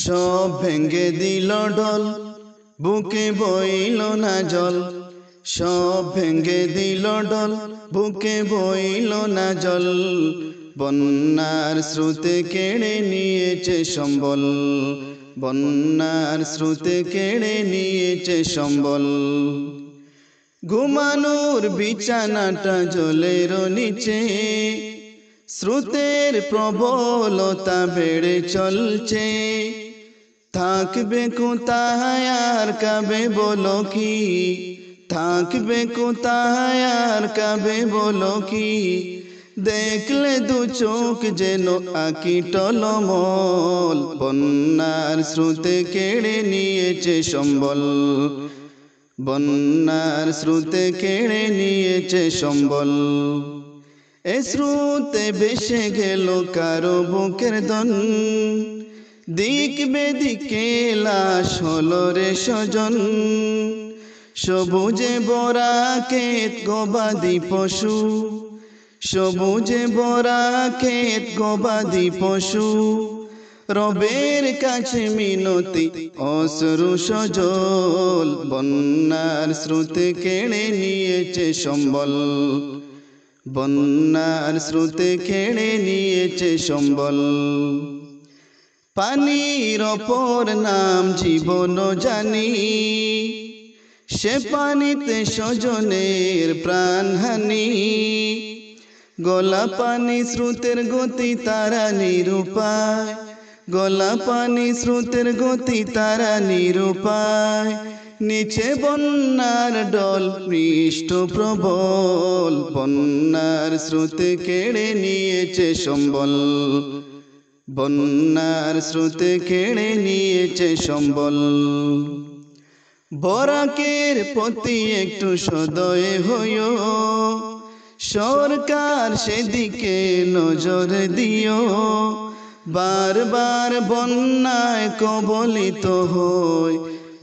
সব ভেঙে দিল ঢল, বুকে বইল না জল। সব ভেঙে দিল ঢল, বুকে বইল না জল। বন্যার স্রোতে কেড়ে নিয়েছে সম্বল, বন্যার স্রোতে কেড়ে নিয়েছে সম্বল। ঘুমানোর বিছানাটা জলের নিচে, স্রোতের প্রবলতা বেড়ে চলছে। থাকবে কোথায় আর কাবে বলো কি, থাকবে কোথায় আর কাবে বলো কি। দেখলে দু চোখ যেন আঁকি টলমল, বন্যার স্রোতে কেড়ে নিয়েছে সম্বল, বন্যার স্রোতে কেড়ে নিয়েছে সম্বল। এ স্রোতে ভেসে গেল কারো বুকের ধন, দিক বেদিকে লাশ হলো রে স্বজন। সবুজে ভরা ক্ষেত গবাদি পশু, সবুজে ভরা ক্ষেত গবাদি পশু। রবের কাছে মিনতি অশ্রু সজল, বন্যার স্রোতে কেড়ে নিয়েছে সম্বল, বন্যার স্রোতে কেড়ে নিয়েছে সম্বল। পানির অপর নাম জীবন জানি, সে পানিতে স্বজনের প্রাণহানি। গলা পানি স্রোতের গতি তারা নিরুপায়, গলা পানি স্রোতের গতি তারা নিরুপায়। নিচে বন্যার ডল পৃষ্ঠ প্রবল, বন্যার স্রোতে কেড়ে নিয়েছে সম্বল, বন্যার স্রোতে কেড়ে নিয়েছে সম্বল। বরাকের প্রতি একটু সদয় হইও, সরকার সেদিকে নজর দিও। বারবার বন্যায় কবলিত হয়,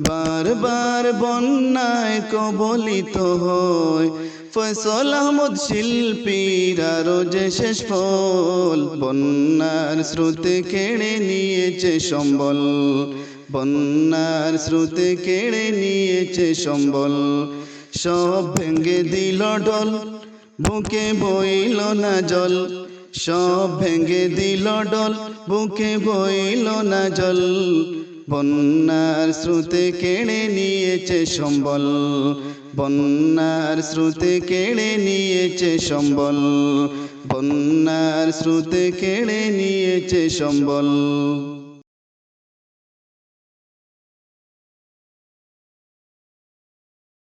বারবার বন্যায় কবলিত হয়। ফয়সল আহমদ শিল্পীর আরো যে শেষ ফল, বন্যার স্রোতে কেড়ে নিয়েছে সম্বল, বন্যার স্রোতে কেড়ে নিয়েছে সম্বল। সব ভেঙে দিল ঢল, বুকে বইল না জল। সব ভেঙে দিল ঢল, বুকে বইল না জল। বন্যার স্রোতে কেড়ে নিয়েছে সম্বল, বন্যার স্রোতে কেড়ে নিয়েছে সম্বল, বন্যার স্রোতে কেড়ে নিয়েছে সম্বল।